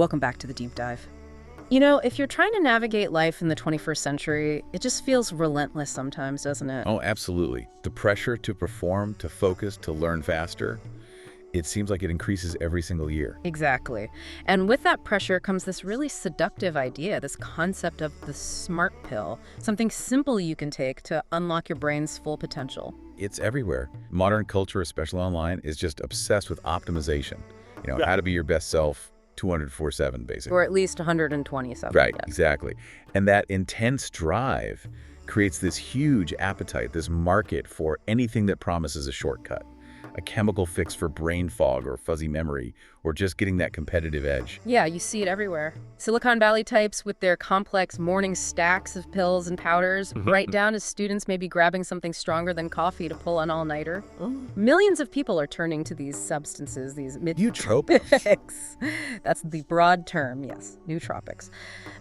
Welcome back to the deep dive. You know, if you're trying to navigate life in the 21st century, it just feels relentless sometimes, doesn't it? Oh, absolutely. The pressure to perform, to focus, to learn faster, it seems like it increases every single year. Exactly. And with that pressure comes this really seductive idea, this concept of the smart pill, something simple you can take to unlock your brain's full potential. It's everywhere. Modern culture, especially online, is just obsessed with optimization. How to be your best self 204/7, basically. Or at least 127. Right, Yes. exactly. And that intense drive creates this huge appetite, this market for anything that promises a shortcut, a chemical fix for brain fog or fuzzy memory, or just getting that competitive edge. Yeah, you see it everywhere. Silicon Valley types with their complex morning stacks of pills and powders, right down to students maybe grabbing something stronger than coffee to pull an all-nighter. Millions of people are turning to these substances, these nootropics. That's the broad term, yes, nootropics.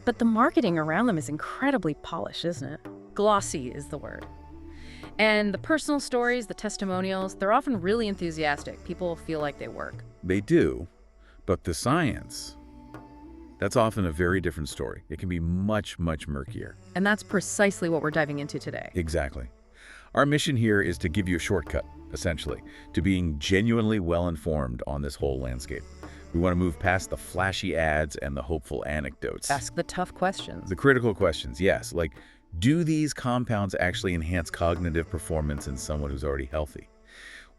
But the marketing around them is incredibly polished, isn't it? Glossy is the word. And the personal stories, the testimonials, they're often really enthusiastic. People feel like they work. They do, but the science, that's often a very different story. It can be much, much murkier. And that's precisely what we're diving into today. Exactly. Our mission here is to give you a shortcut, essentially, to being genuinely well-informed on this whole landscape. We want to move past the flashy ads and the hopeful anecdotes. Ask the tough questions. The critical questions, yes, like, do these compounds actually enhance cognitive performance in someone who's already healthy?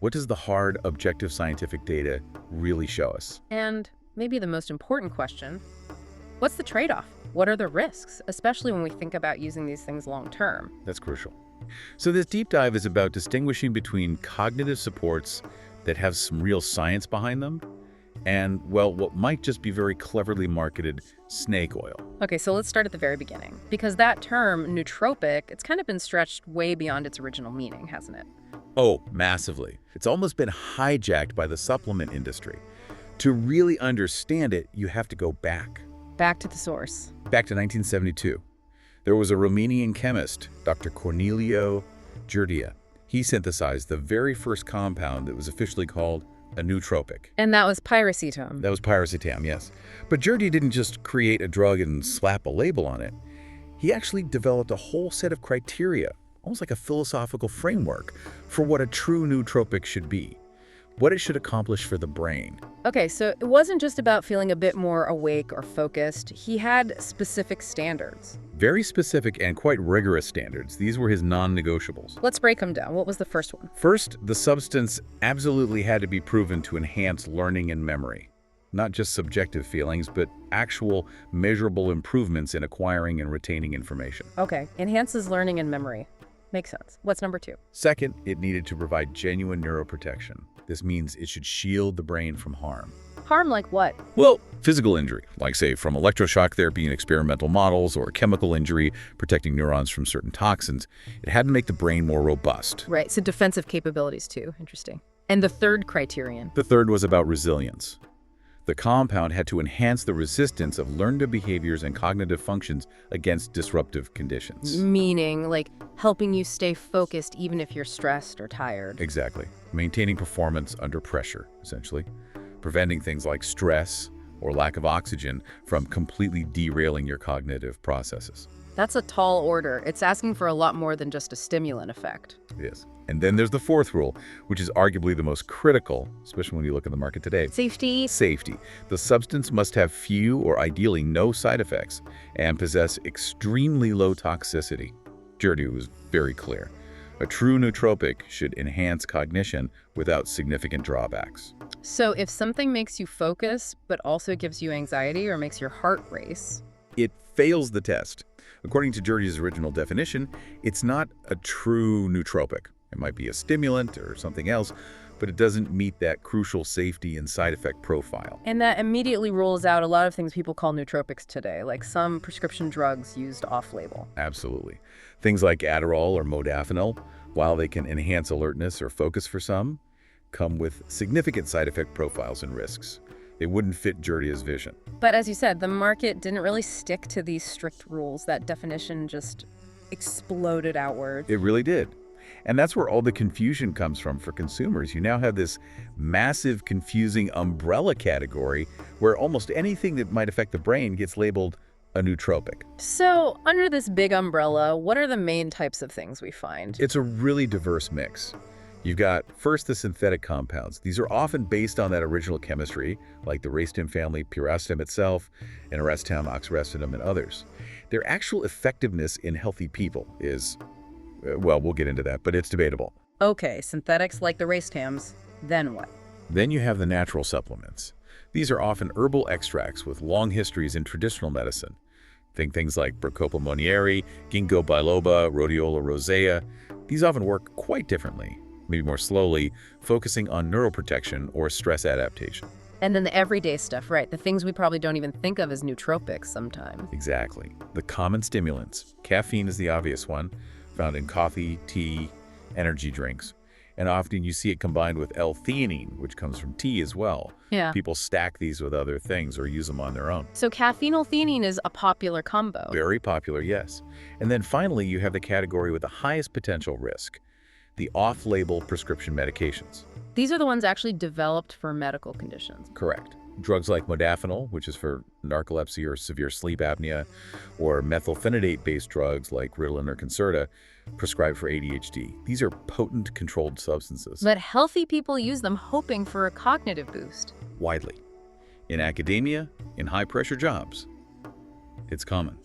What does the hard, objective scientific data really show us? And maybe the most important question, what's the trade-off? What are the risks, especially when we think about using these things long-term? That's crucial. So this deep dive is about distinguishing between cognitive supports that have some real science behind them and, well, what might just be very cleverly marketed snake oil. Okay, so let's start at the very beginning. Because that term, nootropic, it's kind of been stretched way beyond its original meaning, hasn't it? Oh, massively. It's almost been hijacked by the supplement industry. To really understand it, you have to go back. Back to the source. Back to 1972. There was a Romanian chemist, Dr. Corneliu Gerdia. He synthesized the very first compound that was officially called a nootropic. And that was piracetam. That was piracetam, yes. But Gerdia didn't just create a drug and slap a label on it. He actually developed a whole set of criteria, almost like a philosophical framework, for what a true nootropic should be, what it should accomplish for the brain. Okay, so it wasn't just about feeling a bit more awake or focused. He had specific standards. Very specific and quite rigorous standards. These were his non-negotiables. Let's break them down. What was the first one? First, the substance absolutely had to be proven to enhance learning and memory. Not just subjective feelings, but actual measurable improvements in acquiring and retaining information. Okay, enhances learning and memory. Makes sense. What's number two? Second, it needed to provide genuine neuroprotection. This means it should shield the brain from harm. Harm like what? Well, physical injury, like say from electroshock therapy in experimental models, or chemical injury protecting neurons from certain toxins. It had to make the brain more robust. Right, so defensive capabilities too. Interesting. And the third criterion? The third was about resilience. The compound had to enhance the resistance of learned behaviors and cognitive functions against disruptive conditions. Meaning, like, helping you stay focused even if you're stressed or tired. Exactly. Maintaining performance under pressure, essentially. Preventing things like stress or lack of oxygen from completely derailing your cognitive processes. That's a tall order. It's asking for a lot more than just a stimulant effect. Yes. And then there's the fourth rule, which is arguably the most critical, especially when you look at the market today. Safety. Safety. The substance must have few or ideally no side effects and possess extremely low toxicity. Gerdia was very clear. A true nootropic should enhance cognition without significant drawbacks. So if something makes you focus, but also gives you anxiety or makes your heart race, it fails the test. According to Gerdia's original definition, it's not a true nootropic. It might be a stimulant or something else, but it doesn't meet that crucial safety and side effect profile. And that immediately rules out a lot of things people call nootropics today, like some prescription drugs used off-label. Absolutely. Things like Adderall or Modafinil, while they can enhance alertness or focus for some, come with significant side effect profiles and risks. They wouldn't fit Gerdia's vision. But as you said, the market didn't really stick to these strict rules. That definition just exploded outward. It really did. And that's where all the confusion comes from for consumers. You now have this massive, confusing umbrella category where almost anything that might affect the brain gets labeled a nootropic. So, under this big umbrella, what are the main types of things we find? It's a really diverse mix. You've got, first, the synthetic compounds. These are often based on that original chemistry, like the Racetam family, Piracetam itself, and Racettam, Oxiracetam, and others. Their actual effectiveness in healthy people is, well, we'll get into that, but it's debatable. Okay, synthetics like the Racetams, then what? Then you have the natural supplements. These are often herbal extracts with long histories in traditional medicine. Think things like Bacopa Monnieri, Ginkgo biloba, Rhodiola rosea. These often work quite differently, maybe more slowly, focusing on neuroprotection or stress adaptation. And then the everyday stuff, right? The things we probably don't even think of as nootropics sometimes. Exactly. The common stimulants. Caffeine is the obvious one, found in coffee, tea, energy drinks. And often you see it combined with L-Theanine, which comes from tea as well. Yeah. People stack these with other things or use them on their own. So caffeine L-Theanine is a popular combo. Very popular, yes. And then finally, you have the category with the highest potential risk, the off-label prescription medications. These are the ones actually developed for medical conditions. Correct. Drugs like Modafinil, which is for narcolepsy or severe sleep apnea, or methylphenidate-based drugs like Ritalin or Concerta, prescribed for ADHD. These are potent, controlled substances. But healthy people use them hoping for a cognitive boost. Widely. In academia, in high-pressure jobs. It's common.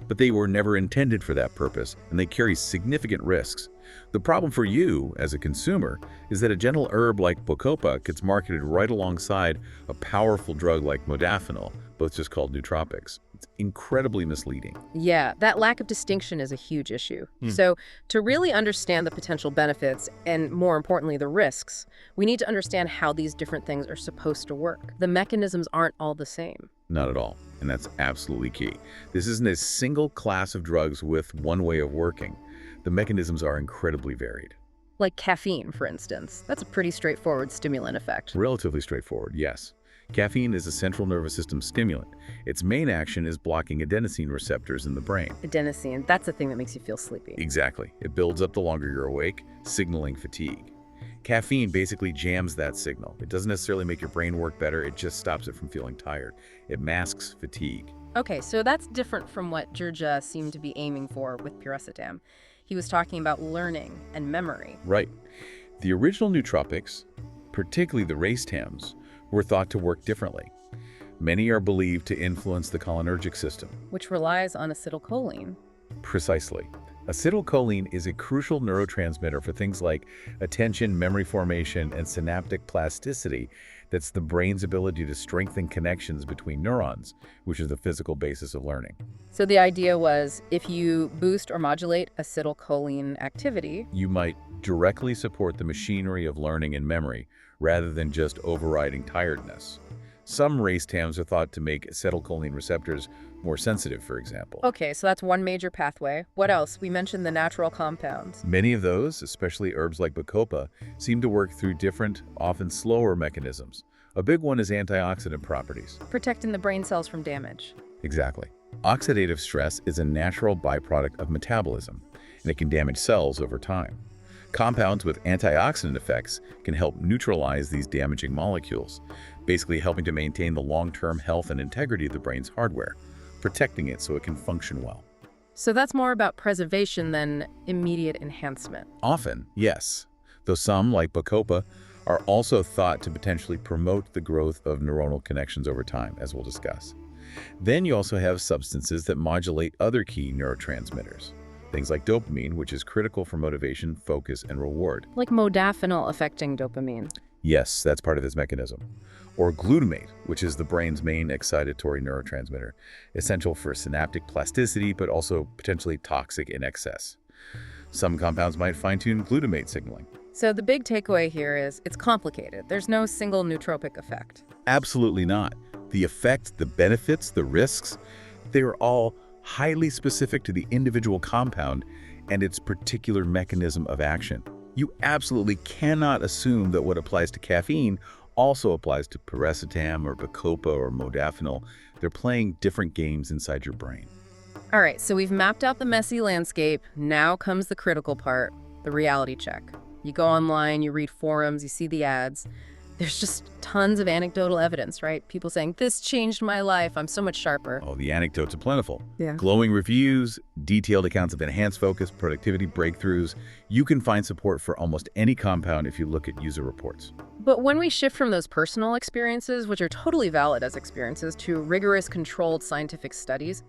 But they were never intended for that purpose, and they carry significant risks. The problem for you, as a consumer, is that a gentle herb like Bacopa gets marketed right alongside a powerful drug like Modafinil, both just called Nootropics. It's incredibly misleading. Yeah, that lack of distinction is a huge issue. So to really understand the potential benefits and, more importantly, the risks, we need to understand how these different things are supposed to work. The mechanisms aren't all the same. Not at all, and that's absolutely key. This isn't a single class of drugs with one way of working. The mechanisms are incredibly varied. Like caffeine, for instance. That's a pretty straightforward stimulant effect. Relatively straightforward, yes. Caffeine is a central nervous system stimulant. Its main action is blocking adenosine receptors in the brain. Adenosine, that's the thing that makes you feel sleepy. Exactly. It builds up the longer you're awake, signaling fatigue. Caffeine basically jams that signal. It doesn't necessarily make your brain work better, it just stops it from feeling tired. It masks fatigue. Okay, so that's different from what Georgia seemed to be aiming for with Piracetam. He was talking about learning and memory. Right. The original nootropics, particularly the Racetams, were thought to work differently. Many are believed to influence the cholinergic system. Which relies on acetylcholine. Precisely. Acetylcholine is a crucial neurotransmitter for things like attention, memory formation, and synaptic plasticity. That's the brain's ability to strengthen connections between neurons, which is the physical basis of learning. So the idea was if you boost or modulate acetylcholine activity, You might directly support the machinery of learning and memory, rather than just overriding tiredness. Some Racetams are thought to make acetylcholine receptors more sensitive, for example. Okay, so that's one major pathway. What else? We mentioned the natural compounds. Many of those, especially herbs like Bacopa, seem to work through different, often slower mechanisms. A big one is antioxidant properties. Protecting the brain cells from damage. Exactly. Oxidative stress is a natural byproduct of metabolism, and it can damage cells over time. Compounds with antioxidant effects can help neutralize these damaging molecules, basically helping to maintain the long-term health and integrity of the brain's hardware, protecting it so it can function well. So that's more about preservation than immediate enhancement. Often, yes, though some, like Bacopa, are also thought to potentially promote the growth of neuronal connections over time, as we'll discuss. Then you also have substances that modulate other key neurotransmitters. Things like dopamine, which is critical for motivation, focus, and reward. Like modafinil affecting dopamine. Yes, that's part of this mechanism. Or glutamate, which is the brain's main excitatory neurotransmitter, essential for synaptic plasticity, but also potentially toxic in excess. Some compounds might fine-tune glutamate signaling. So the big takeaway here is it's complicated. There's no single nootropic effect. Absolutely not. The effect, the benefits, the risks, they are all highly specific to the individual compound and its particular mechanism of action. You absolutely cannot assume that what applies to caffeine also applies to Piracetam or Bacopa or Modafinil. They're playing different games inside your brain. All right, so we've mapped out the messy landscape. Now comes the critical part. the reality check. You go online, you read forums, you see the ads. There's just tons of anecdotal evidence, right? People saying, this changed my life, I'm so much sharper. Oh, the anecdotes are plentiful. Yeah. Glowing reviews, detailed accounts of enhanced focus, productivity breakthroughs. You can find support for almost any compound if you look at user reports. But when we shift from those personal experiences, which are totally valid as experiences, to rigorous, controlled scientific studies,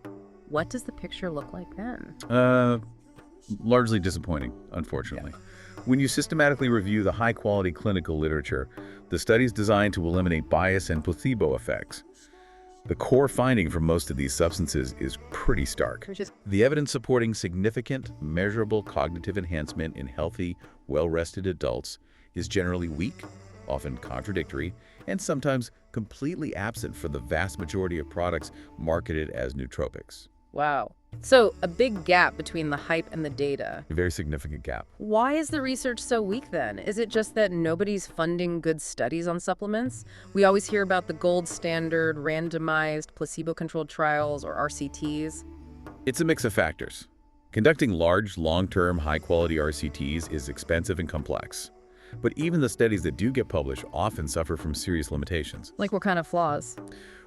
what does the picture look like then? Largely disappointing, unfortunately. Yeah. When you systematically review the high-quality clinical literature, the studies designed to eliminate bias and placebo effects, the core finding for most of these substances is pretty stark. The evidence supporting significant, measurable cognitive enhancement in healthy, well-rested adults is generally weak, often contradictory, and sometimes completely absent for the vast majority of products marketed as nootropics. Wow. So, a big gap between the hype and the data. A very significant gap. Why is the research so weak then? Is it just that nobody's funding good studies on supplements? We always hear about the gold standard, randomized, placebo-controlled trials, or RCTs. It's a mix of factors. Conducting large, long-term, high-quality RCTs is expensive and complex. But even the studies that do get published often suffer from serious limitations. Like what kind of flaws?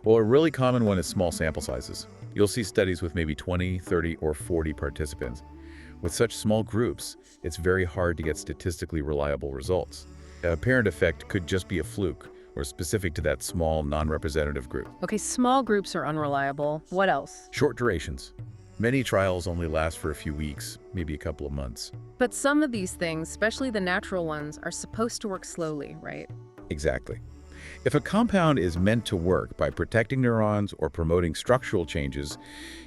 Well, a really common one is small sample sizes. You'll see studies with maybe 20, 30, or 40 participants. With such small groups, it's very hard to get statistically reliable results. A apparent effect could just be a fluke or specific to that small, non-representative group. Okay, small groups are unreliable. What else? Short durations. Many trials only last for a few weeks, maybe a couple of months. But some of these things, especially the natural ones, are supposed to work slowly, right? Exactly. If a compound is meant to work by protecting neurons or promoting structural changes,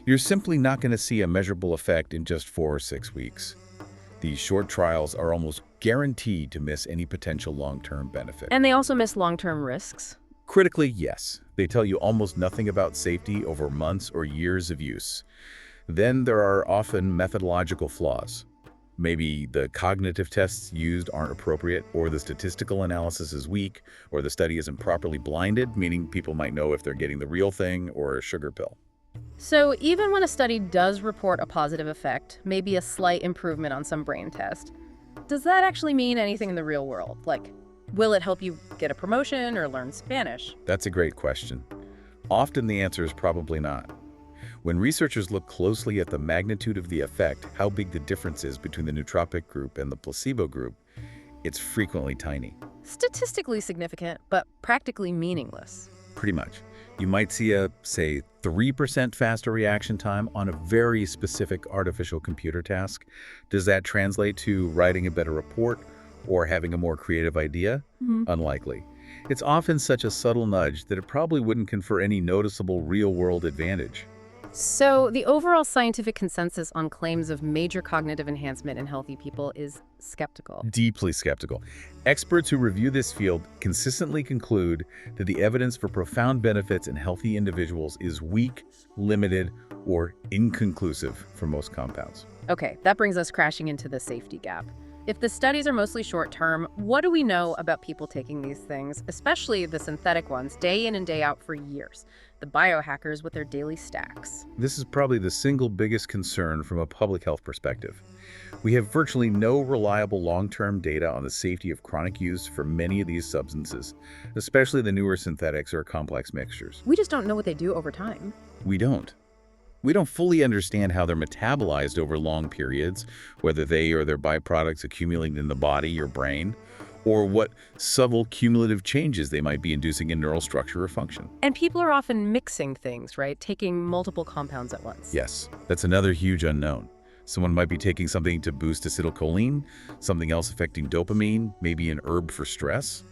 you're simply not going to see a measurable effect in just 4 or 6 weeks. These short trials are almost guaranteed to miss any potential long-term benefit. And they also miss long-term risks? Critically, yes. They tell you almost nothing about safety over months or years of use. Then there are often methodological flaws. Maybe the cognitive tests used aren't appropriate, or the statistical analysis is weak, or the study isn't properly blinded, meaning people might know if they're getting the real thing or a sugar pill. So even when a study does report a positive effect, maybe a slight improvement on some brain test, does that actually mean anything in the real world? Like, will it help you get a promotion or learn Spanish? That's a great question. Often the answer is probably not. When researchers look closely at the magnitude of the effect, how big the difference is between the nootropic group and the placebo group, it's frequently tiny. Statistically significant, but practically meaningless. Pretty much. You might see a, say, 3% faster reaction time on a very specific artificial computer task. Does that translate to writing a better report or having a more creative idea? Unlikely. It's often such a subtle nudge that it probably wouldn't confer any noticeable real-world advantage. So the overall scientific consensus on claims of major cognitive enhancement in healthy people is skeptical. Deeply skeptical. Experts who review this field consistently conclude that the evidence for profound benefits in healthy individuals is weak, limited, or inconclusive for most compounds. Okay, that brings us crashing into the safety gap. If the studies are mostly short-term, what do we know about people taking these things, especially the synthetic ones, day in and day out for years? The biohackers with their daily stacks. This is probably the single biggest concern from a public health perspective. We have virtually no reliable long-term data on the safety of chronic use for many of these substances, especially the newer synthetics or complex mixtures. We just don't know what they do over time. We don't. We don't fully understand how they're metabolized over long periods, whether they or their byproducts accumulate in the body or brain, or what subtle cumulative changes they might be inducing in neural structure or function. And people are often mixing things, right? Taking multiple compounds at once. Yes, that's another huge unknown. Someone might be taking something to boost acetylcholine, something else affecting dopamine, maybe an herb for stress.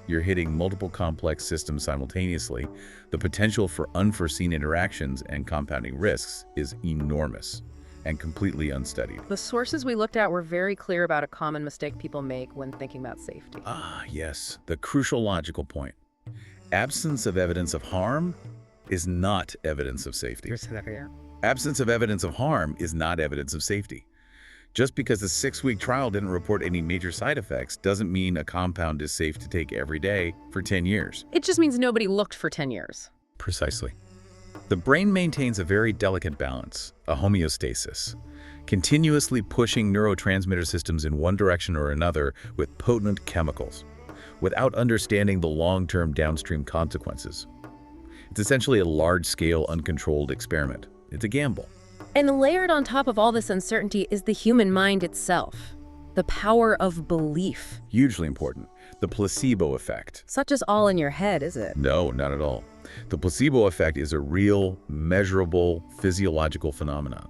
You're hitting multiple complex systems simultaneously. The potential for unforeseen interactions and compounding risks is enormous and completely unstudied. The sources we looked at were very clear about a common mistake people make when thinking about safety. Yes, the crucial logical point. Absence of evidence of harm is not evidence of safety. Absence of evidence of harm is not evidence of safety. Just because a 6-week trial didn't report any major side effects doesn't mean a compound is safe to take every day for 10 years. It just means nobody looked for 10 years. Precisely. The brain maintains a very delicate balance, a homeostasis. continuously pushing neurotransmitter systems in one direction or another with potent chemicals, without understanding the long-term downstream consequences. It's essentially a large-scale, uncontrolled experiment. It's a gamble. And layered on top of all this uncertainty is the human mind itself. The power of belief. Hugely important. The placebo effect. It's not just all in your head, is it? No, not at all. The placebo effect is a real, measurable, physiological phenomenon.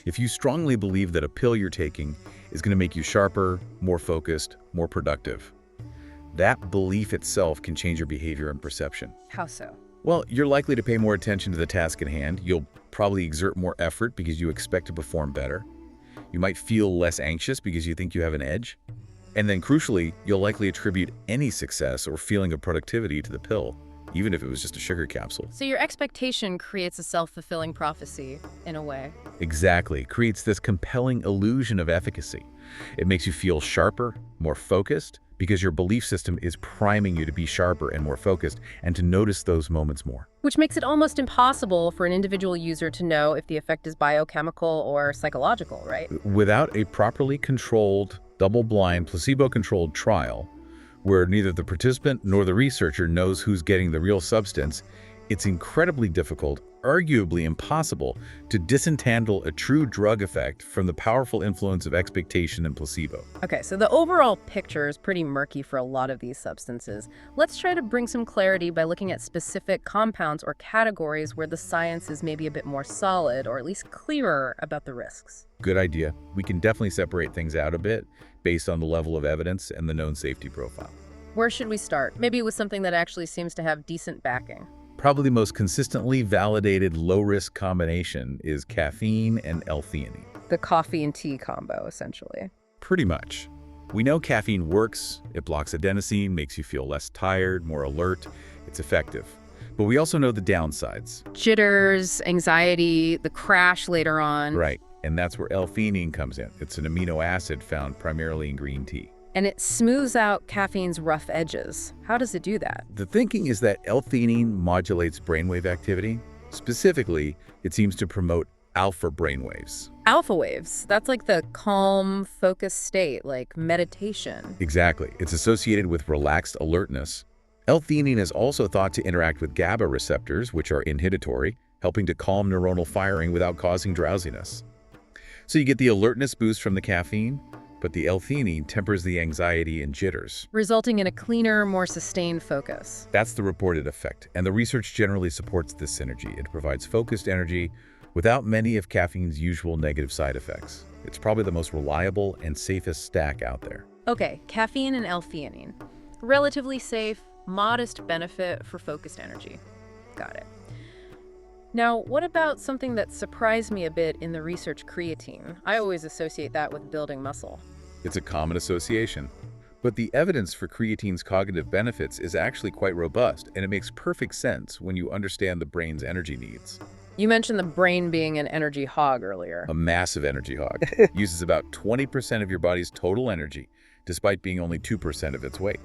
If you strongly believe that a pill you're taking is going to make you sharper, more focused, more productive, that belief itself can change your behavior and perception. How so? Well, you're likely to pay more attention to the task at hand. You'll probably exert more effort because you expect to perform better. You might feel less anxious because you think you have an edge. And then crucially, you'll likely attribute any success or feeling of productivity to the pill, even if it was just a sugar capsule. So your expectation creates a self-fulfilling prophecy, in a way. Exactly. Creates this compelling illusion of efficacy. It makes you feel sharper, more focused, because your belief system is priming you to be sharper and more focused and to notice those moments more. Which makes it almost impossible for an individual user to know if the effect is biochemical or psychological, right? Without a properly controlled, double-blind, placebo-controlled trial, where neither the participant nor the researcher knows who's getting the real substance, it's incredibly difficult, arguably impossible, to disentangle a true drug effect from the powerful influence of expectation and placebo. Okay, so the overall picture is pretty murky for a lot of these substances. Let's try to bring some clarity by looking at specific compounds or categories where the science is maybe a bit more solid or at least clearer about the risks. Good idea. We can definitely separate things out a bit based on the level of evidence and the known safety profile. Where should we start? Maybe with something that actually seems to have decent backing. Probably the most consistently validated low-risk combination is caffeine and L-Theanine. The coffee and tea combo, essentially. Pretty much. We know caffeine works. It blocks adenosine, makes you feel less tired, more alert. It's effective. But we also know the downsides. Jitters, anxiety, the crash later on. Right. And that's where L-Theanine comes in. It's an amino acid found primarily in green tea. And it smooths out caffeine's rough edges. How does it do that? The thinking is that L-Theanine modulates brainwave activity. Specifically, it seems to promote alpha brainwaves. Alpha waves, that's like the calm, focused state, like meditation. Exactly. It's associated with relaxed alertness. L-Theanine is also thought to interact with GABA receptors, which are inhibitory, helping to calm neuronal firing without causing drowsiness. So you get the alertness boost from the caffeine, but the L-Theanine tempers the anxiety and jitters, resulting in a cleaner, more sustained focus. That's the reported effect, and the research generally supports this synergy. It provides focused energy without many of caffeine's usual negative side effects. It's probably the most reliable and safest stack out there. Okay, caffeine and L-Theanine. Relatively safe, modest benefit for focused energy. Got it. Now, what about something that surprised me a bit in the research, creatine? I always associate that with building muscle. It's a common association. But the evidence for creatine's cognitive benefits is actually quite robust, and it makes perfect sense when you understand the brain's energy needs. You mentioned the brain being an energy hog earlier. A massive energy hog. Uses about 20% of your body's total energy, despite being only 2% of its weight.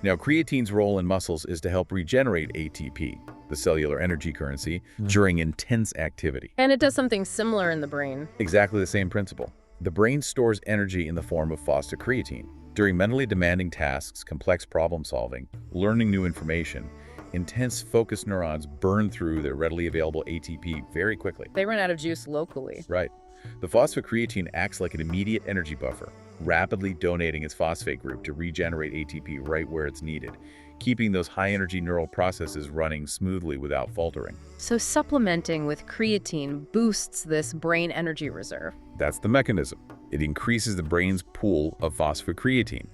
Now, creatine's role in muscles is to help regenerate ATP, the cellular energy currency, during intense activity. And it does something similar in the brain. Exactly the same principle. The brain stores energy in the form of phosphocreatine. During mentally demanding tasks, complex problem solving, learning new information, intense focused neurons burn through their readily available ATP very quickly. They run out of juice locally. Right. The phosphocreatine acts like an immediate energy buffer, rapidly donating its phosphate group to regenerate ATP right where it's needed, keeping those high-energy neural processes running smoothly without faltering. So supplementing with creatine boosts this brain energy reserve. That's the mechanism. It increases the brain's pool of phosphocreatine.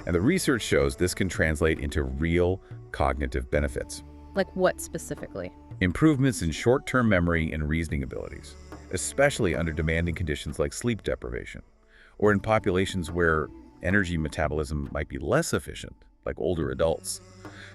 And the research shows this can translate into real cognitive benefits. Like what specifically? Improvements in short-term memory and reasoning abilities, especially under demanding conditions like sleep deprivation, or in populations where energy metabolism might be less efficient, like older adults.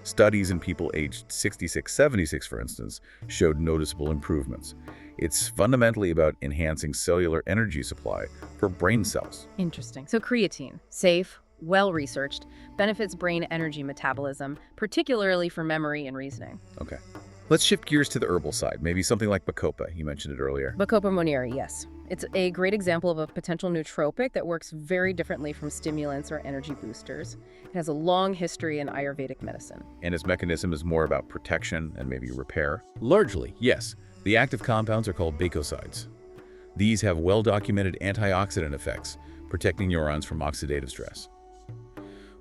Studies in people aged 66, 76, for instance, showed noticeable improvements. It's fundamentally about enhancing cellular energy supply for brain cells. Interesting. So creatine, safe, well-researched, benefits brain energy metabolism, particularly for memory and reasoning. Okay. Let's shift gears to the herbal side, maybe something like Bacopa. You mentioned it earlier. Bacopa Monnieri, yes. It's a great example of a potential nootropic that works very differently from stimulants or energy boosters. It has a long history in Ayurvedic medicine. And its mechanism is more about protection and maybe repair. Largely, yes. The active compounds are called bacosides. These have well-documented antioxidant effects, protecting neurons from oxidative stress.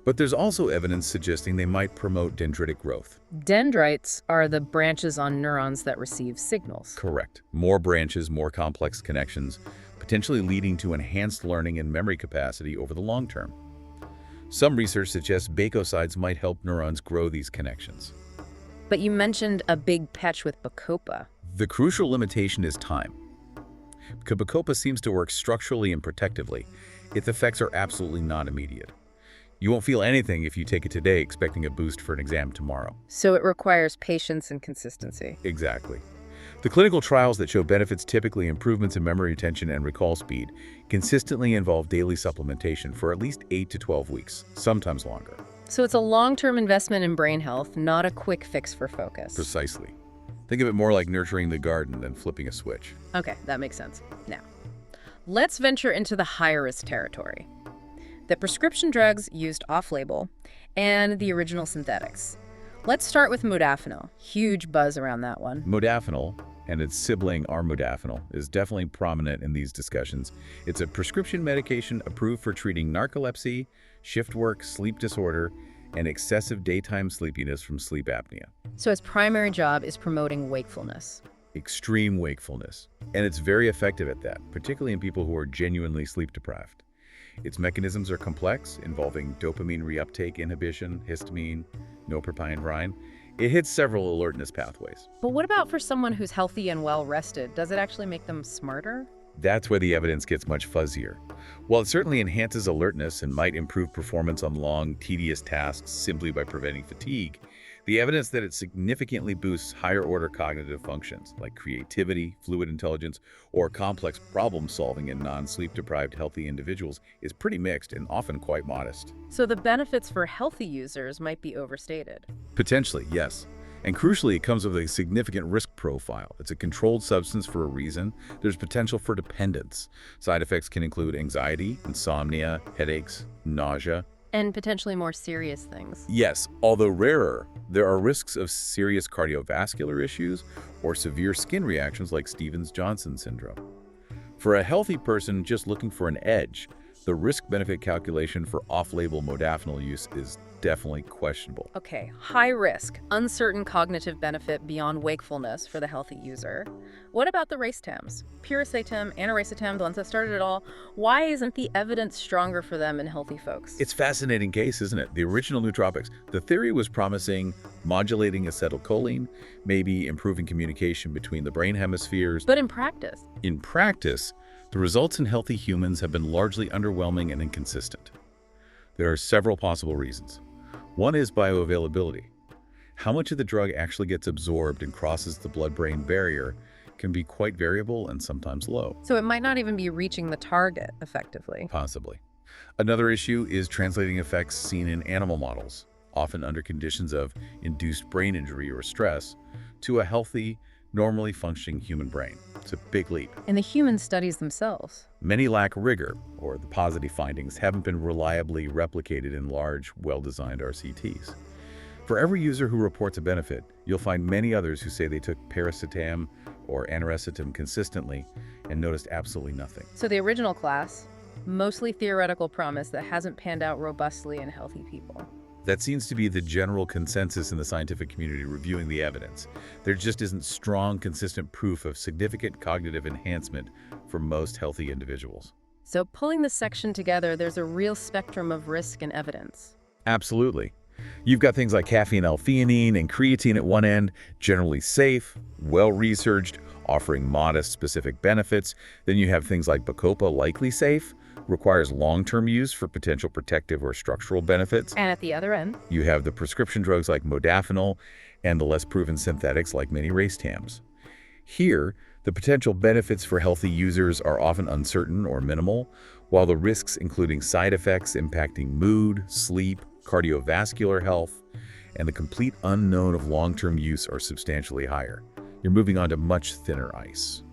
But there's also evidence suggesting they might promote dendritic growth. Dendrites are the branches on neurons that receive signals. Correct. More branches, more complex connections, potentially leading to enhanced learning and memory capacity over the long term. Some research suggests bacosides might help neurons grow these connections. But you mentioned a big catch with Bacopa. The crucial limitation is time. Bacopa seems to work structurally and protectively. Its effects are absolutely not immediate. You won't feel anything if you take it today expecting a boost for an exam tomorrow. So it requires patience and consistency. Exactly. The clinical trials that show benefits, typically improvements in memory retention and recall speed, consistently involve daily supplementation for at least 8 to 12 weeks, sometimes longer. So it's a long-term investment in brain health, not a quick fix for focus. Precisely. Think of it more like nurturing the garden than flipping a switch. Okay, that makes sense. Now, let's venture into the high-risk territory. The prescription drugs used off-label and the original synthetics. Let's start with modafinil. Huge buzz around that one. Modafinil, and its sibling armodafinil, is definitely prominent in these discussions. It's a prescription medication approved for treating narcolepsy, shift work, sleep disorder, and excessive daytime sleepiness from sleep apnea. So its primary job is promoting wakefulness. Extreme wakefulness. And it's very effective at that, particularly in people who are genuinely sleep deprived. Its mechanisms are complex, involving dopamine reuptake inhibition, histamine, norepinephrine. It hits several alertness pathways. But what about for someone who's healthy and well-rested? Does it actually make them smarter? That's where the evidence gets much fuzzier. While it certainly enhances alertness and might improve performance on long, tedious tasks simply by preventing fatigue, the evidence that it significantly boosts higher-order cognitive functions like creativity, fluid intelligence, or complex problem-solving in non-sleep-deprived healthy individuals is pretty mixed and often quite modest. So the benefits for healthy users might be overstated. Potentially, yes. And crucially, it comes with a significant risk profile. It's a controlled substance for a reason. There's potential for dependence. Side effects can include anxiety, insomnia, headaches, nausea. And potentially more serious things. Yes, although rarer, there are risks of serious cardiovascular issues or severe skin reactions like Stevens-Johnson syndrome. For a healthy person just looking for an edge, the risk-benefit calculation for off-label modafinil use is definitely questionable. Okay, high risk, uncertain cognitive benefit beyond wakefulness for the healthy user. What about the Racetams? Piracetam and Racetams, the ones that started it all. Why isn't the evidence stronger for them in healthy folks? It's a fascinating case, isn't it? The original nootropics. The theory was promising modulating acetylcholine, maybe improving communication between the brain hemispheres. But in practice? In practice, the results in healthy humans have been largely underwhelming and inconsistent. There are several possible reasons. One is bioavailability. How much of the drug actually gets absorbed and crosses the blood-brain barrier can be quite variable and sometimes low. So it might not even be reaching the target effectively. Possibly. Another issue is translating effects seen in animal models, often under conditions of induced brain injury or stress, to a healthy, normally functioning human brain. It's a big leap. And the human studies themselves. Many lack rigor, or the positive findings haven't been reliably replicated in large, well-designed RCTs. For every user who reports a benefit, you'll find many others who say they took piracetam or aniracetam consistently and noticed absolutely nothing. So the original class, mostly theoretical promise that hasn't panned out robustly in healthy people. That seems to be the general consensus in the scientific community reviewing the evidence. There just isn't strong, consistent proof of significant cognitive enhancement for most healthy individuals. So pulling this section together, there's a real spectrum of risk and evidence. Absolutely. You've got things like caffeine L-Theanine and creatine at one end, generally safe, well-researched, offering modest specific benefits. Then you have things like Bacopa, likely safe, requires long-term use for potential protective or structural benefits. And at the other end, you have the prescription drugs like modafinil and the less proven synthetics like many Racetams. Here, the potential benefits for healthy users are often uncertain or minimal, while the risks, including side effects impacting mood, sleep, cardiovascular health, and the complete unknown of long-term use are substantially higher. You're moving on to much thinner ice.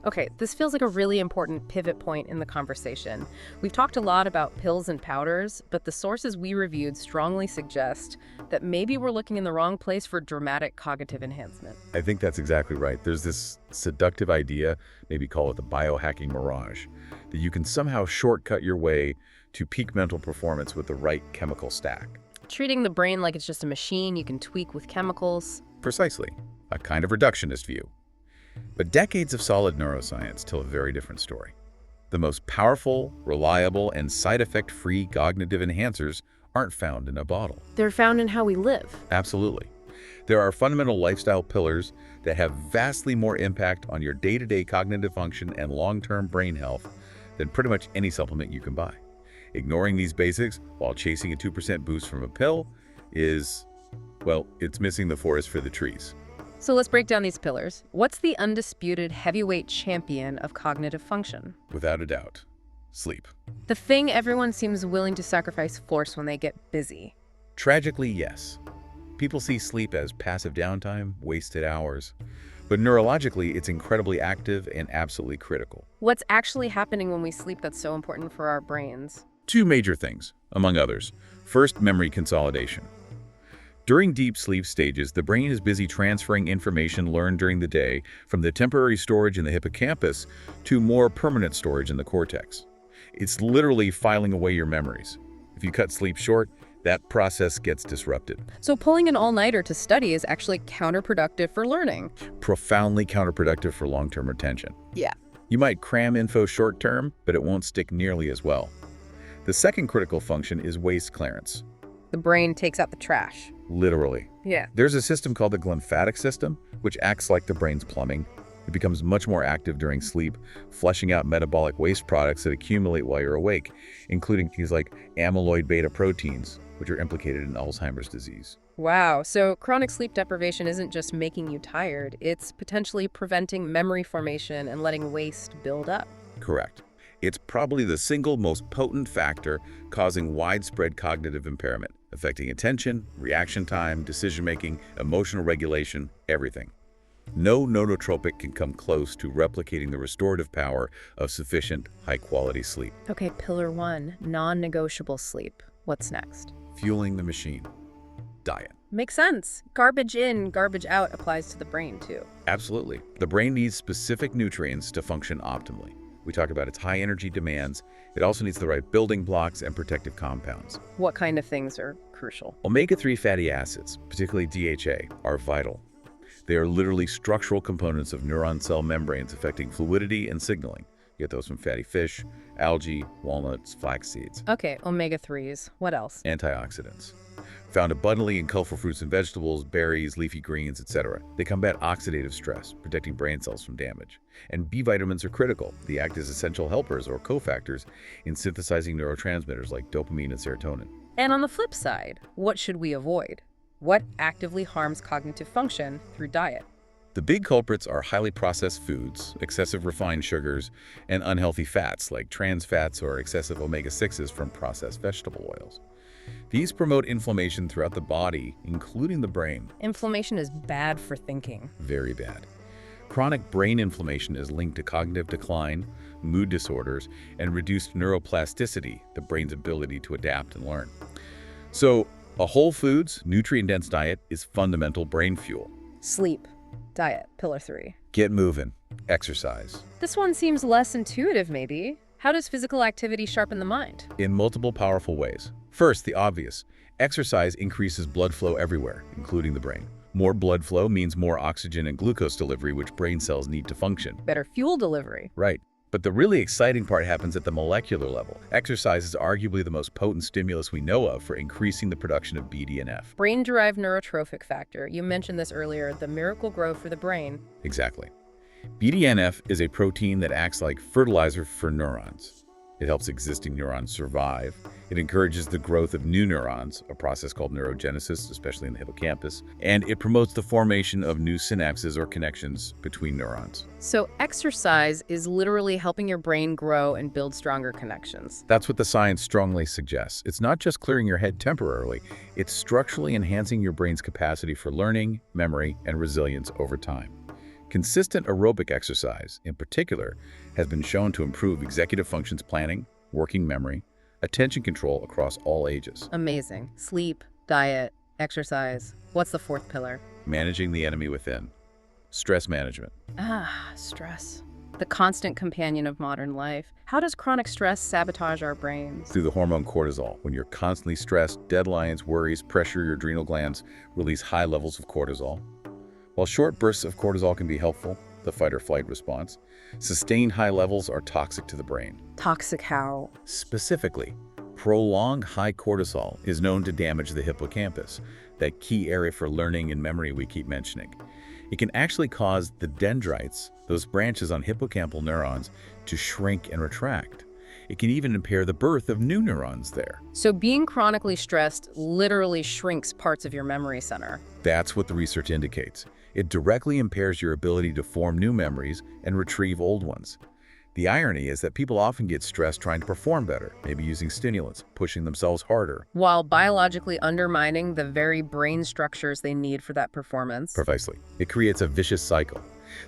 Okay, this feels like a really important pivot point in the conversation. We've talked a lot about pills and powders, but the sources we reviewed strongly suggest that maybe we're looking in the wrong place for dramatic cognitive enhancement. I think that's exactly right. There's this seductive idea, maybe call it the biohacking mirage, that you can somehow shortcut your way to peak mental performance with the right chemical stack. Treating the brain like it's just a machine you can tweak with chemicals. Precisely, a kind of reductionist view. But decades of solid neuroscience tell a very different story. The most powerful, reliable, and side effect-free cognitive enhancers aren't found in a bottle. They're found in how we live. Absolutely. There are fundamental lifestyle pillars that have vastly more impact on your day-to-day cognitive function and long-term brain health than pretty much any supplement you can buy. Ignoring these basics while chasing a 2% boost from a pill is, well, it's missing the forest for the trees. So let's break down these pillars. What's the undisputed heavyweight champion of cognitive function? Without a doubt, sleep. The thing everyone seems willing to sacrifice force when they get busy. Tragically, yes. People see sleep as passive downtime, wasted hours. But neurologically, it's incredibly active and absolutely critical. What's actually happening when we sleep that's so important for our brains? Two major things, among others. First, memory consolidation. During deep sleep stages, the brain is busy transferring information learned during the day from the temporary storage in the hippocampus to more permanent storage in the cortex. It's literally filing away your memories. If you cut sleep short, that process gets disrupted. So pulling an all-nighter to study is actually counterproductive for learning. Profoundly counterproductive for long-term retention. Yeah. You might cram info short-term, but it won't stick nearly as well. The second critical function is waste clearance. The brain takes out the trash. Literally. Yeah. There's a system called the glymphatic system, which acts like the brain's plumbing. It becomes much more active during sleep, flushing out metabolic waste products that accumulate while you're awake, including things like amyloid beta proteins, which are implicated in Alzheimer's disease. Wow, so chronic sleep deprivation isn't just making you tired, it's potentially preventing memory formation and letting waste build up. Correct. It's probably the single most potent factor causing widespread cognitive impairment, affecting attention, reaction time, decision-making, emotional regulation, everything. No nootropic can come close to replicating the restorative power of sufficient, high-quality sleep. Okay, pillar 1, non-negotiable sleep. What's next? Fueling the machine. Diet. Makes sense. Garbage in, garbage out applies to the brain, too. Absolutely. The brain needs specific nutrients to function optimally. We talked about its high energy demands. It also needs the right building blocks and protective compounds. What kind of things are crucial? Omega-3 fatty acids, particularly DHA, are vital. They are literally structural components of neuron cell membranes affecting fluidity and signaling. You get those from fatty fish, algae, walnuts, flax seeds. Okay, omega-3s. What else? Antioxidants. Found abundantly in colorful fruits and vegetables, berries, leafy greens, etc. They combat oxidative stress, protecting brain cells from damage. And B vitamins are critical. They act as essential helpers or cofactors in synthesizing neurotransmitters like dopamine and serotonin. And on the flip side, what should we avoid? What actively harms cognitive function through diet? The big culprits are highly processed foods, excessive refined sugars, and unhealthy fats like trans fats or excessive omega-6s from processed vegetable oils. These promote inflammation throughout the body, including the brain. Inflammation is bad for thinking. Very bad. Chronic brain inflammation is linked to cognitive decline, mood disorders, and reduced neuroplasticity, the brain's ability to adapt and learn. So, a whole foods, nutrient-dense diet is fundamental brain fuel. Sleep. Diet. Pillar 3. Get moving. Exercise. This one seems less intuitive, maybe. How does physical activity sharpen the mind? In multiple powerful ways. First, the obvious. Exercise increases blood flow everywhere, including the brain. More blood flow means more oxygen and glucose delivery, which brain cells need to function. Better fuel delivery. Right. But the really exciting part happens at the molecular level. Exercise is arguably the most potent stimulus we know of for increasing the production of BDNF. Brain-derived neurotrophic factor. You mentioned this earlier, the miracle grow for the brain. Exactly. BDNF is a protein that acts like fertilizer for neurons. It helps existing neurons survive. It encourages the growth of new neurons, a process called neurogenesis, especially in the hippocampus, and it promotes the formation of new synapses or connections between neurons. So exercise is literally helping your brain grow and build stronger connections. That's what the science strongly suggests. It's not just clearing your head temporarily, it's structurally enhancing your brain's capacity for learning, memory, and resilience over time. Consistent aerobic exercise, in particular, has been shown to improve executive functions planning, working memory, attention control across all ages. Amazing. Sleep, diet, exercise. What's the fourth pillar? Managing the enemy within. Stress management. Stress. The constant companion of modern life. How does chronic stress sabotage our brains? Through the hormone cortisol. When you're constantly stressed, deadlines, worries, pressure your adrenal glands, release high levels of cortisol. While short bursts of cortisol can be helpful, the fight or flight response, sustained high levels are toxic to the brain. Toxic how? Specifically, prolonged high cortisol is known to damage the hippocampus, that key area for learning and memory we keep mentioning. It can actually cause the dendrites, those branches on hippocampal neurons, to shrink and retract. It can even impair the birth of new neurons there. So being chronically stressed literally shrinks parts of your memory center. That's what the research indicates. It directly impairs your ability to form new memories and retrieve old ones. The irony is that people often get stressed trying to perform better, maybe using stimulants, pushing themselves harder. While biologically undermining the very brain structures they need for that performance. Precisely. It creates a vicious cycle.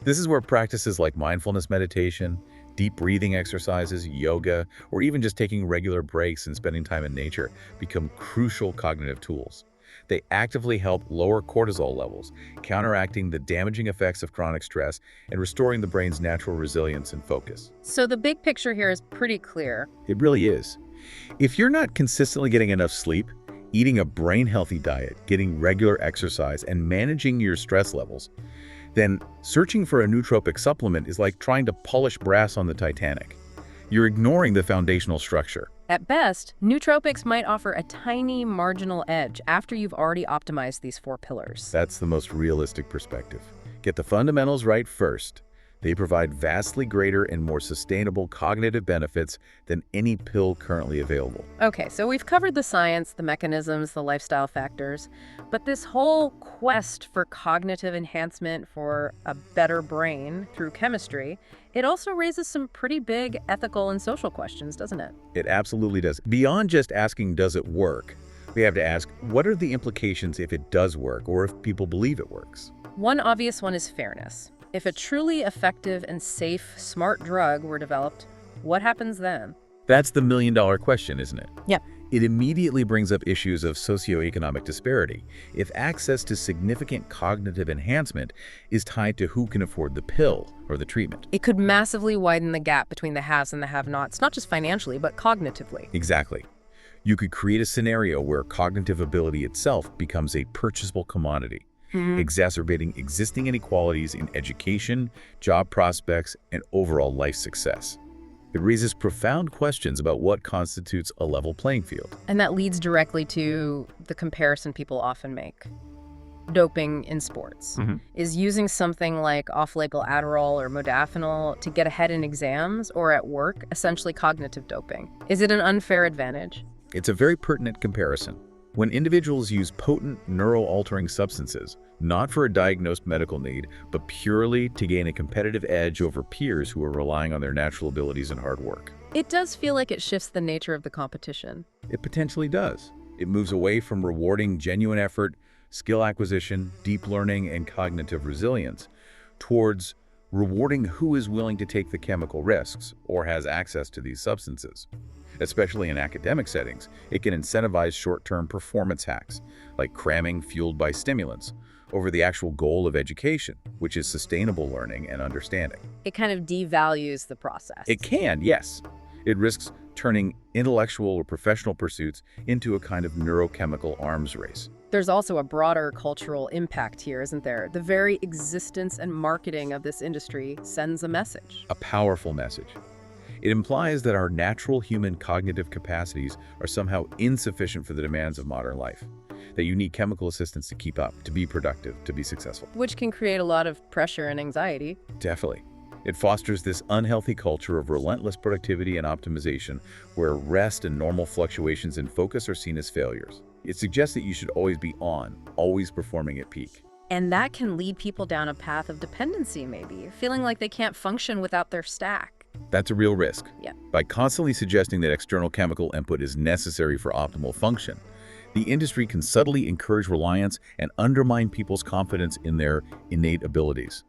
This is where practices like mindfulness meditation, deep breathing exercises, yoga, or even just taking regular breaks and spending time in nature become crucial cognitive tools. They actively help lower cortisol levels, counteracting the damaging effects of chronic stress and restoring the brain's natural resilience and focus. So the big picture here is pretty clear. It really is. If you're not consistently getting enough sleep, eating a brain-healthy diet, getting regular exercise, and managing your stress levels, then searching for a nootropic supplement is like trying to polish brass on the Titanic. You're ignoring the foundational structure. At best, nootropics might offer a tiny marginal edge after you've already optimized these four pillars. That's the most realistic perspective. Get the fundamentals right first. They provide vastly greater and more sustainable cognitive benefits than any pill currently available. Okay, so we've covered the science, the mechanisms, the lifestyle factors, but this whole quest for cognitive enhancement for a better brain through chemistry, it also raises some pretty big ethical and social questions, doesn't it? It absolutely does. Beyond just asking, does it work? We have to ask, what are the implications if it does work or if people believe it works? One obvious one is fairness. If a truly effective and safe, smart drug were developed, what happens then? That's the million-dollar question, isn't it? Yep. It immediately brings up issues of socioeconomic disparity. If access to significant cognitive enhancement is tied to who can afford the pill or the treatment. It could massively widen the gap between the haves and the have-nots, not just financially, but cognitively. Exactly. You could create a scenario where cognitive ability itself becomes a purchasable commodity, exacerbating existing inequalities in education, job prospects, and overall life success. It raises profound questions about what constitutes a level playing field. And that leads directly to the comparison people often make. Doping in sports. Is using something like off-label Adderall or Modafinil to get ahead in exams or at work essentially cognitive doping? Is it an unfair advantage? It's a very pertinent comparison. When individuals use potent neural-altering substances, not for a diagnosed medical need, but purely to gain a competitive edge over peers who are relying on their natural abilities and hard work. It does feel like it shifts the nature of the competition. It potentially does. It moves away from rewarding genuine effort, skill acquisition, deep learning, and cognitive resilience, towards rewarding who is willing to take the chemical risks or has access to these substances. Especially in academic settings, it can incentivize short-term performance hacks, like cramming fueled by stimulants, over the actual goal of education, which is sustainable learning and understanding. It kind of devalues the process. It can, yes. It risks turning intellectual or professional pursuits into a kind of neurochemical arms race. There's also a broader cultural impact here, isn't there? The very existence and marketing of this industry sends a message. A powerful message. It implies that our natural human cognitive capacities are somehow insufficient for the demands of modern life, that you need chemical assistance to keep up, to be productive, to be successful. Which can create a lot of pressure and anxiety. Definitely. It fosters this unhealthy culture of relentless productivity and optimization, where rest and normal fluctuations in focus are seen as failures. It suggests that you should always be on, always performing at peak. And that can lead people down a path of dependency, maybe, feeling like they can't function without their stack. That's a real risk. Yeah. By constantly suggesting that external chemical input is necessary for optimal function, the industry can subtly encourage reliance and undermine people's confidence in their innate abilities.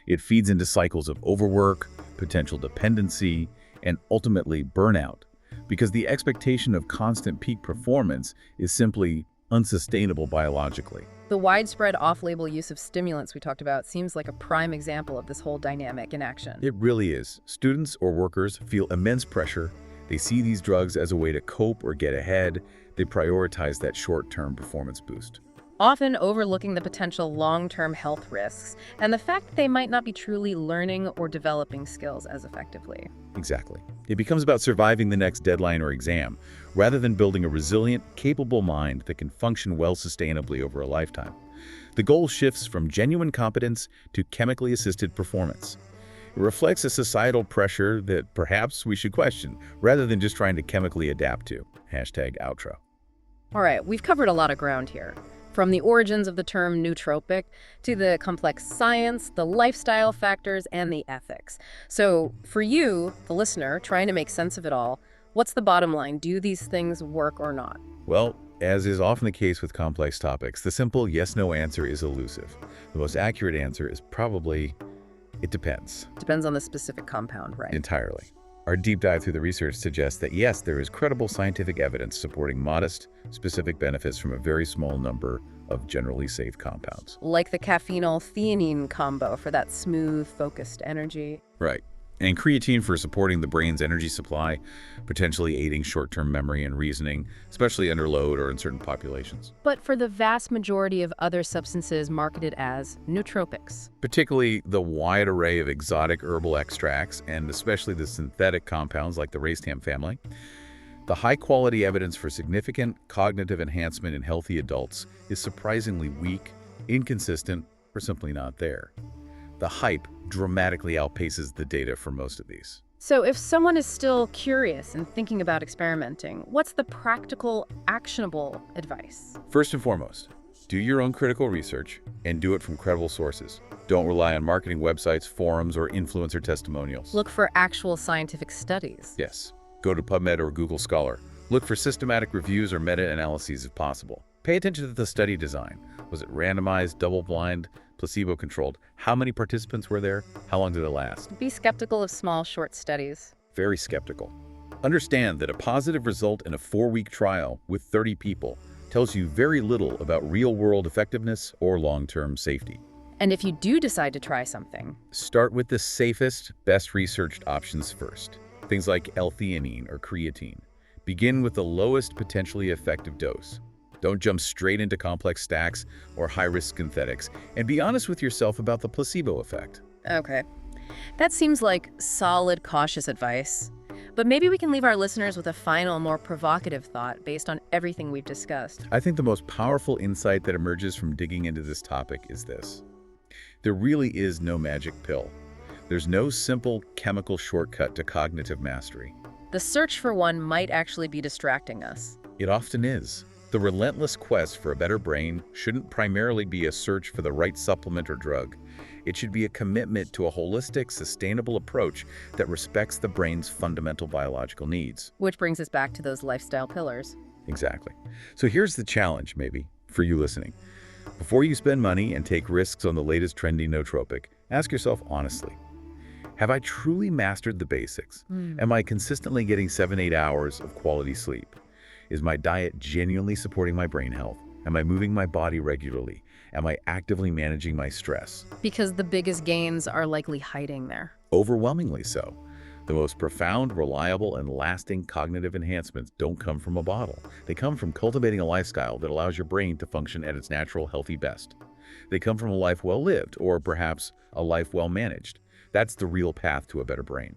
It feeds into cycles of overwork, potential dependency, and ultimately burnout, because the expectation of constant peak performance is simply unsustainable biologically. The widespread off-label use of stimulants we talked about seems like a prime example of this whole dynamic in action. It really is. Students or workers feel immense pressure. They see these drugs as a way to cope or get ahead. They prioritize that short-term performance boost, Often overlooking the potential long-term health risks and the fact that they might not be truly learning or developing skills as effectively. Exactly. It becomes about surviving the next deadline or exam, rather than building a resilient, capable mind that can function well sustainably over a lifetime. The goal shifts from genuine competence to chemically assisted performance. It reflects a societal pressure that perhaps we should question, rather than just trying to chemically adapt to. #outro. All right, we've covered a lot of ground here. From the origins of the term nootropic to the complex science, the lifestyle factors, and the ethics. So for you, the listener, trying to make sense of it all, what's the bottom line? Do these things work or not? Well, as is often the case with complex topics, the simple yes-no answer is elusive. The most accurate answer is probably, it depends. Depends on the specific compound, right? Entirely. Our deep dive through the research suggests that yes, there is credible scientific evidence supporting modest, specific benefits from a very small number of generally safe compounds. Like the caffeine L-Theanine combo for that smooth, focused energy. Right. And creatine for supporting the brain's energy supply, potentially aiding short-term memory and reasoning, especially under load or in certain populations. But for the vast majority of other substances marketed as nootropics. Particularly the wide array of exotic herbal extracts, and especially the synthetic compounds like the Racetams family, the high-quality evidence for significant cognitive enhancement in healthy adults is surprisingly weak, inconsistent, or simply not there. The hype dramatically outpaces the data for most of these. So if someone is still curious and thinking about experimenting, what's the practical, actionable advice? First and foremost, do your own critical research and do it from credible sources. Don't rely on marketing websites, forums, or influencer testimonials. Look for actual scientific studies. Yes. Go to PubMed or Google Scholar. Look for systematic reviews or meta-analyses if possible. Pay attention to the study design. Was it randomized, double-blind, placebo-controlled? How many participants were there? How long did it last? Be skeptical of small, short studies. Very skeptical. Understand that a positive result in a 4-week trial with 30 people tells you very little about real-world effectiveness or long-term safety. And if you do decide to try something, start with the safest, best researched options first. Things like L-Theanine or creatine. Begin with the lowest potentially effective dose. Don't jump straight into complex stacks or high-risk synthetics, and be honest with yourself about the placebo effect. Okay. That seems like solid, cautious advice. But maybe we can leave our listeners with a final, more provocative thought based on everything we've discussed. I think the most powerful insight that emerges from digging into this topic is this. There really is no magic pill. There's no simple chemical shortcut to cognitive mastery. The search for one might actually be distracting us. It often is. The relentless quest for a better brain shouldn't primarily be a search for the right supplement or drug. It should be a commitment to a holistic, sustainable approach that respects the brain's fundamental biological needs. Which brings us back to those lifestyle pillars. Exactly. So here's the challenge, maybe, for you listening. Before you spend money and take risks on the latest trendy nootropic, ask yourself honestly, have I truly mastered the basics? Am I consistently getting 7-8 hours of quality sleep? Is my diet genuinely supporting my brain health? Am I moving my body regularly? Am I actively managing my stress? Because the biggest gains are likely hiding there. Overwhelmingly so. The most profound, reliable, and lasting cognitive enhancements don't come from a bottle. They come from cultivating a lifestyle that allows your brain to function at its natural, healthy best. They come from a life well lived, or perhaps a life well managed. That's the real path to a better brain.